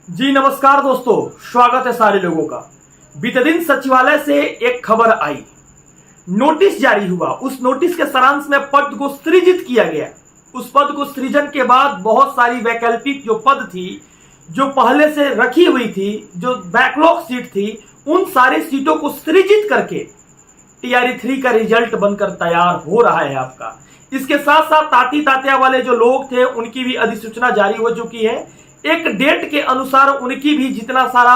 जी नमस्कार दोस्तों, स्वागत है सारे लोगों का। बीते दिन सचिवालय से एक खबर आई, नोटिस जारी हुआ। उस नोटिस के सारांश में पद को सृजित किया गया। उस पद को सृजन के बाद बहुत सारी वैकल्पिक जो पद थी, जो पहले से रखी हुई थी, जो बैकलॉग सीट थी, उन सारी सीटों को सृजित करके टीआरई 3 का रिजल्ट बनकर तैयार हो रहा है आपका। इसके साथ साथ ताती तात्या वाले जो लोग थे उनकी भी अधिसूचना जारी हो चुकी है। एक डेट के अनुसार उनकी भी जितना सारा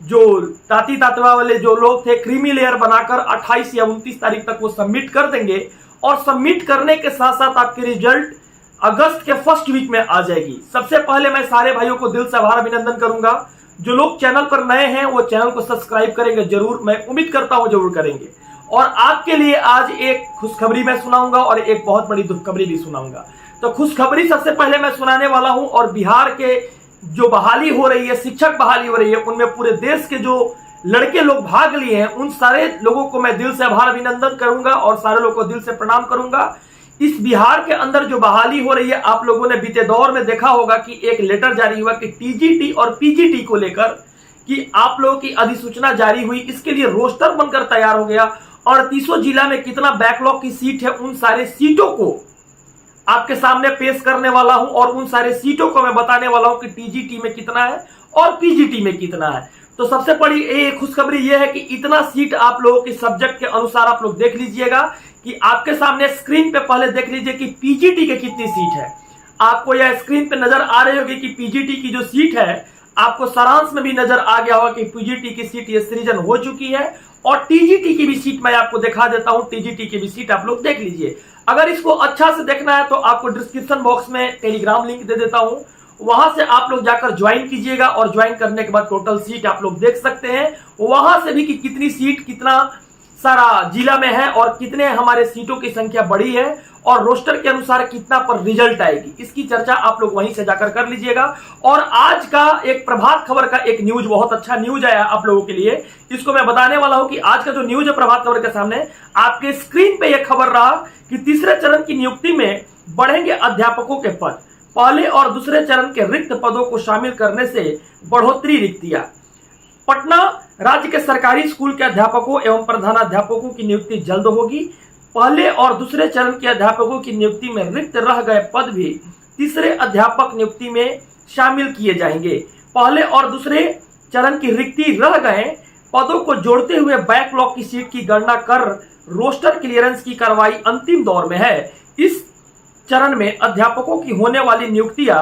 जो ताती तात्या वाले जो लोग थे क्रीमी लेयर बनाकर 28 या 29 तारीख तक वो सबमिट कर देंगे और सबमिट करने के साथ साथ आपके रिजल्ट अगस्त के फर्स्ट वीक में आ जाएगी। सबसे पहले मैं सारे भाइयों को दिल से आभार अभिनंदन करूंगा। जो लोग चैनल पर नए हैं वो चैनल को सब्सक्राइब करेंगे जरूर, मैं उम्मीद करता हूं जरूर करेंगे। और आपके लिए आज एक खुशखबरी मैं सुनाऊंगा और एक बहुत बड़ी दुखखबरी भी सुनाऊंगा। तो खुशखबरी सबसे पहले मैं सुनाने वाला हूं, और बिहार के जो बहाली हो रही है, शिक्षक बहाली हो रही है, उनमें पूरे देश के जो लड़के लोग भाग लिए हैं, उन सारे लोगों को मैं दिल से आभार अभिनंदन करूंगा और सारे लोगों को दिल से प्रणाम करूंगा। इस बिहार के अंदर जो बहाली हो रही है, आप लोगों ने बीते दौर में देखा होगा कि एक लेटर जारी हुआ कि टीजीटी और पीजीटी को लेकर कि आप लोगों की अधिसूचना जारी हुई। इसके लिए रोस्टर बनकर तैयार हो गया और 300 जिला में कितना बैकलॉग की सीट है, उन सारे सीटों को आपके सामने पेश करने वाला हूं और उन सारे सीटों को मैं बताने वाला हूं कि टीजीटी में कितना है और पीजीटी में कितना है। तो सबसे बड़ी खुशखबरी यह है कि इतना सीट आप लोगों के सब्जेक्ट के अनुसार आप लोग देख लीजिएगा कि आपके सामने स्क्रीन पे पहले देख लीजिए कि पीजीटी के कितनी सीट है। आपको यह स्क्रीन पे नजर आ रही होगी कि पीजीटी की जो सीट है, आपको सारांश में भी नजर आ गया होगा कि पीजीटी की सीट ये सृजन हो चुकी है और टीजीटी की भी सीट मैं आपको दिखा देता हूं। टीजीटी की भी सीट आप लोग देख लीजिए। अगर इसको अच्छा से देखना है तो आपको डिस्क्रिप्शन बॉक्स में टेलीग्राम लिंक दे देता हूं, वहां से आप लोग जाकर ज्वाइन कीजिएगा और ज्वाइन करने के बाद टोटल सीट आप लोग देख सकते हैं वहां से भी कि कितनी सीट कितना सारा जिला में है और कितने हमारे सीटों की संख्या बढ़ी है और रोस्टर के अनुसार कितना पर रिजल्ट आएगी। इसकी चर्चा आप लोग वहीं से जाकर कर लीजिएगा। और आज का एक प्रभात खबर का एक न्यूज, बहुत अच्छा न्यूज आया आप लोगों के लिए, इसको मैं बताने वाला हूं कि आज का जो न्यूज है प्रभात खबर के सामने आपके स्क्रीन पे यह खबर रहा कि तीसरे चरण की नियुक्ति में बढ़ेंगे अध्यापकों के पद। पहले और दूसरे चरण के रिक्त पदों को शामिल करने से बढ़ोतरी रिक्तियां। पटना राज्य के सरकारी स्कूल के अध्यापकों एवं प्रधानाध्यापकों की नियुक्ति जल्द होगी। पहले और दूसरे चरण के अध्यापकों की नियुक्ति में रिक्त रह गए पद भी तीसरे अध्यापक नियुक्ति में शामिल किए जाएंगे। पहले और दूसरे चरण की रिक्ति रह गए पदों को जोड़ते हुए बैकलॉग की सीट की गणना कर रोस्टर क्लियरेंस की कार्रवाई अंतिम दौर में है। इस चरण में अध्यापकों की होने वाली नियुक्तियां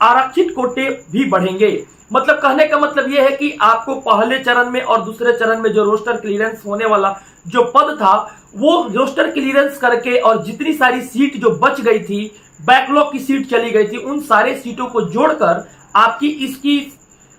आरक्षित कोटे भी बढ़ेंगे। मतलब कहने का मतलब यह है कि आपको पहले चरण में और दूसरे चरण में जो रोस्टर क्लियरेंस होने वाला जो पद था वो रोस्टर क्लियरेंस करके और जितनी सारी सीट जो बच गई थी, बैकलॉग की सीट चली गई थी, उन सारे सीटों को जोड़कर आपकी इसकी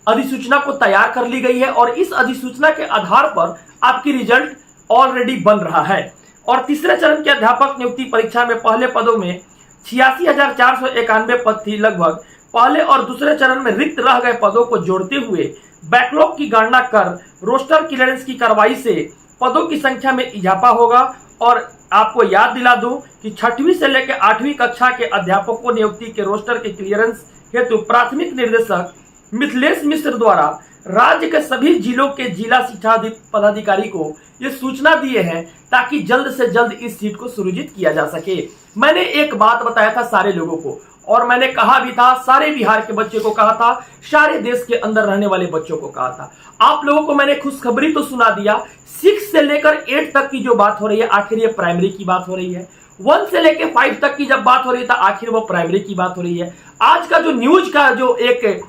अधिसूचना को तैयार कर ली गई है और इस अधिसूचना के आधार पर आपकी रिजल्ट ऑलरेडी बन रहा है। और तीसरे चरण के अध्यापक नियुक्ति परीक्षा में पहले पदों में 86,491 पद थी लगभग। पहले और दूसरे चरण में रिक्त रह गए पदों को जोड़ते हुए बैकलॉग की गणना कर रोस्टर क्लियरेंस की कार्रवाई से पदों की संख्या में इजाफा होगा। और आपको याद दिला दूं कि 6वीं से लेकर 8वीं कक्षा के अध्यापकों नियुक्ति के रोस्टर के क्लियरेंस हेतु प्राथमिक निर्देशक मिथिलेश मिश्र द्वारा राज्य के सभी जिलों के जिला शिक्षा पदाधिकारी को ये सूचना दिए हैं ताकि जल्द से जल्द इस सीट को सुरक्षित किया जा सके। मैंने एक बात बताया था सारे लोगों को और मैंने कहा भी था, सारे बिहार के बच्चे को कहा था, सारे देश के अंदर रहने वाले बच्चों को कहा था। आप लोगों को मैंने खुशखबरी तो सुना दिया। 6 से लेकर 8 तक की जो बात हो रही है, आखिर ये प्राइमरी की बात हो रही है। 1 से लेकर 5 तक की जब बात हो रही था, आखिर वो प्राइमरी की बात हो रही है। आज का जो न्यूज का जो एक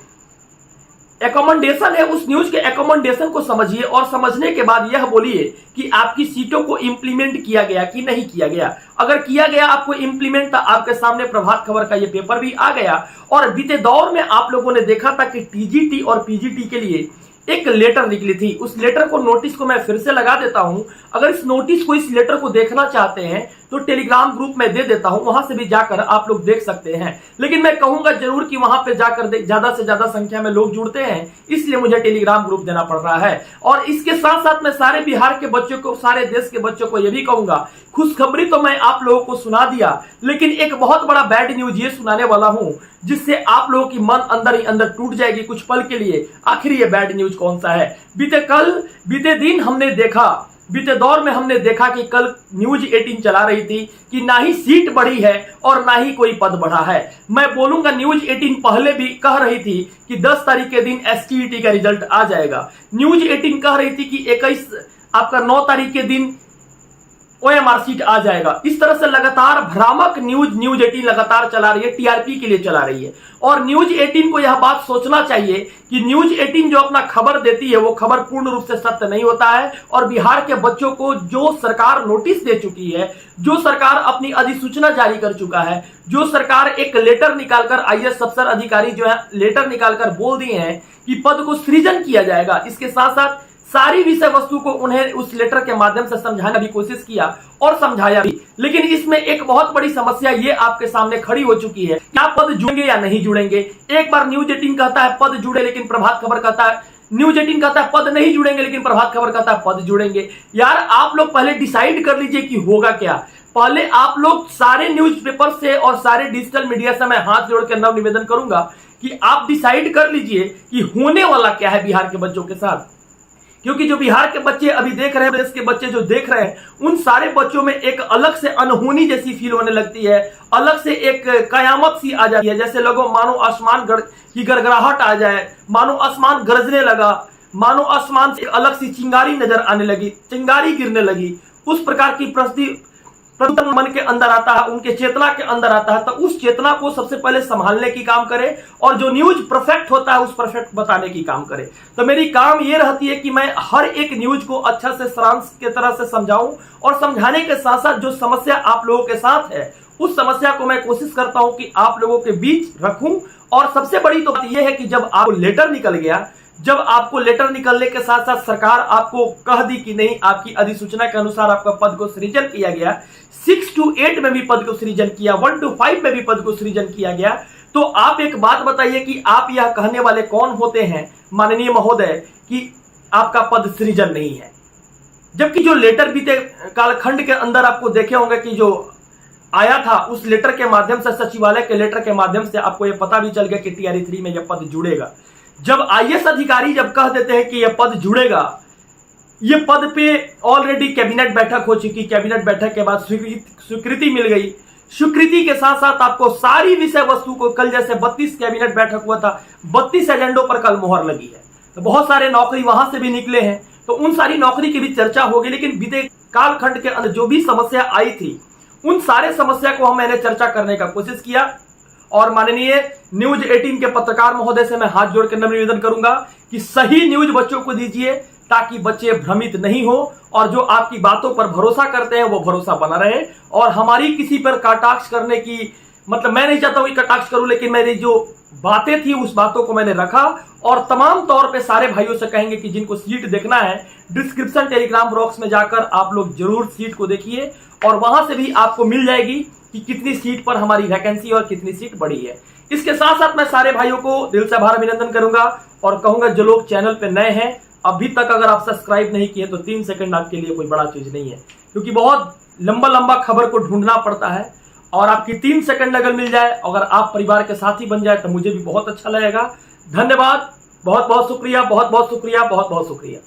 एकमेंडेशन है, उस न्यूज के एकमेंडेशन को समझिए और समझने के बाद यह बोलिए कि आपकी सीटों को इंप्लीमेंट किया गया कि नहीं किया गया। अगर किया गया आपको इंप्लीमेंट, तो आपके सामने प्रभात खबर का ये पेपर भी आ गया। और बीते दौर में आप लोगों ने देखा था कि टीजीटी और पीजीटी के लिए एक लेटर निकली थी। उस लेटर को, नोटिस को मैं फिर से लगा देता हूं। अगर इस नोटिस को, इस लेटर को देखना चाहते हैं तो टेलीग्राम ग्रुप में दे देता हूं, वहां से भी जाकर आप लोग देख सकते हैं। लेकिन मैं कहूंगा जरूर कि वहां पे जाकर ज्यादा से ज्यादा संख्या में लोग जुड़ते हैं, इसलिए मुझे टेलीग्राम ग्रुप देना पड़ रहा है। और इसके साथ साथ मैं सारे बिहार के बच्चों को, सारे देश के बच्चों को यह भी कहूंगा, खुशखबरी तो मैं आप लोगों को सुना दिया, लेकिन एक बहुत बड़ा बैड न्यूज ये सुनाने वाला हूं जिससे आप लोगों की मन अंदर ही अंदर टूट जाएगी कुछ पल के लिए। आखिर ये बैड न्यूज कौन सा है? बीते दिन हमने देखा, बीते दौर में हमने देखा कि कल न्यूज 18 चला रही थी कि ना ही सीट बढ़ी है और ना ही कोई पद बढ़ा है। मैं बोलूंगा न्यूज 18 पहले भी कह रही थी कि 10 तारीख के दिन एसटीईटी का रिजल्ट आ जाएगा। न्यूज 18 कह रही थी कि 9 तारीख के दिन ओएमआर सीट आ जाएगा। इस तरह से लगातार भ्रामक न्यूज 18 लगातार चला रही है, टीआरपी के लिए चला रही है। और न्यूज 18 को यह बात सोचना चाहिए कि न्यूज 18 जो अपना खबर देती है वो खबर पूर्ण रूप से सत्य नहीं होता है। और बिहार के बच्चों को जो सरकार नोटिस दे चुकी है, जो सरकार अपनी अधिसूचना जारी कर चुका है, जो सरकार एक लेटर निकालकर आईएएस अफसर अधिकारी जो है लेटर निकालकर बोल दिए हैं कि पद को सृजन किया जाएगा, इसके साथ साथ सारी विषय वस्तु को उन्हें उस लेटर के माध्यम से समझाने की कोशिश किया और समझाया भी। लेकिन इसमें एक बहुत बड़ी समस्या ये आपके सामने खड़ी हो चुकी है, क्या पद जुड़ेंगे या नहीं जुड़ेंगे। एक बार न्यूज 18 कहता है पद जुड़े, लेकिन प्रभात खबर कहता है, न्यूज 18 कहता है पद नहीं जुड़ेंगे, लेकिन प्रभात खबर कहता है पद जुड़ेंगे। यार आप लोग पहले डिसाइड कर लीजिए कि होगा क्या। पहले आप लोग सारे न्यूज़पेपर से और सारे डिजिटल मीडिया से मैं हाथ जोड़ कर नव निवेदन करूंगा कि आप डिसाइड कर लीजिए कि होने वाला क्या है बिहार के बच्चों के साथ। क्योंकि जो बिहार के बच्चे अभी देख रहे हैं, देश के बच्चे जो देख रहे हैं, उन सारे बच्चों में एक अलग से अनहोनी जैसी फील होने लगती है, अलग से एक कयामत सी आ जाती है। जैसे लोगों मानो आसमान की गड़गड़ाहट आ जाए, मानो आसमान गरजने लगा, मानो आसमान से एक अलग सी चिंगारी नजर आने लगी, चिंगारी गिरने लगी। उस प्रकार की प्रस्तुति मन के अंदर आता है, उनके चेतना के अंदर आता है। तो उस चेतना को सबसे पहले संभालने की काम करे और जो न्यूज परफेक्ट होता है उस परफेक्ट बताने की काम करे। तो मेरी काम ये रहती है कि मैं हर एक न्यूज को अच्छा से सारांश की तरह से समझाऊं और समझाने के साथ साथ जो समस्या आप लोगों के साथ है उस समस्या को मैं कोशिश करता हूं कि आप लोगों के बीच रखूं। और सबसे बड़ी तो बात यह है कि जब आपको लेटर निकल गया, जब आपको लेटर निकलने के साथ साथ सरकार आपको कह दी कि नहीं, आपकी अधिसूचना के अनुसार आपका पद को सृजन किया गया, 6 to 8 में भी पद को सृजन किया, 1 to 5 में भी पद को सृजन किया गया, तो आप एक बात बताइए कि आप यह कहने वाले कौन होते हैं माननीय महोदय कि आपका पद सृजन नहीं है। जबकि जो लेटर बीते कालखंड के अंदर आपको देखे होंगे कि जो आया था, उस लेटर के माध्यम से, सचिवालय के लेटर के माध्यम से आपको यह पता भी चल गया कि टीआरई 3 में यह पद जुड़ेगा। जब आईएएस अधिकारी जब कह देते हैं कि यह पद जुड़ेगा, ये पद पे ऑलरेडी कैबिनेट बैठक हो चुकी, कैबिनेट बैठक के बाद स्वीकृति मिल गई। स्वीकृति के साथ साथ आपको सारी विषय वस्तु को, कल जैसे 32 कैबिनेट बैठक हुआ था, 32 एजेंडों पर कल मोहर लगी है। तो बहुत सारे नौकरी वहां से भी निकले हैं, तो उन सारी नौकरी की भी चर्चा होगी। लेकिन बीते कालखंड के अंदर जो भी समस्या आई थी, उन सारे समस्या को मैंने चर्चा करने का कोशिश किया। और माननीय न्यूज 18 के पत्रकार महोदय से मैं हाथ जोड़ कर निवेदन करूंगा कि सही न्यूज बच्चों को दीजिए ताकि बच्चे भ्रमित नहीं हो और जो आपकी बातों पर भरोसा करते हैं वो भरोसा बना रहे। और हमारी किसी पर कटाक्ष करने की, मतलब मैं नहीं चाहता हूं कि कटाक्ष करूं, लेकिन मेरी जो बातें थी उस बातों को मैंने रखा। और तमाम तौर पे सारे भाइयों से कहेंगे कि जिनको सीट देखना है, डिस्क्रिप्शन टेलीग्राम बॉक्स में जाकर आप लोग जरूर सीट को देखिए और वहां से भी आपको मिल जाएगी कि कितनी सीट पर हमारी वैकेंसी और कितनी सीट बढ़ी है। इसके साथ साथ मैं सारे भाइयों को दिल से आभार अभिनंदन करूंगा और कहूंगा जो लोग चैनल पे नए हैं, अभी तक अगर आप सब्सक्राइब नहीं किए तो 3 सेकंड आपके लिए कोई बड़ा चीज नहीं है, क्योंकि बहुत लंबा खबर को ढूंढना पड़ता है। और आपकी 3 सेकंड अगर मिल जाए, अगर आप परिवार के साथी बन जाए तो मुझे भी बहुत अच्छा लगेगा। धन्यवाद, बहुत बहुत शुक्रिया, बहुत बहुत शुक्रिया, बहुत बहुत शुक्रिया।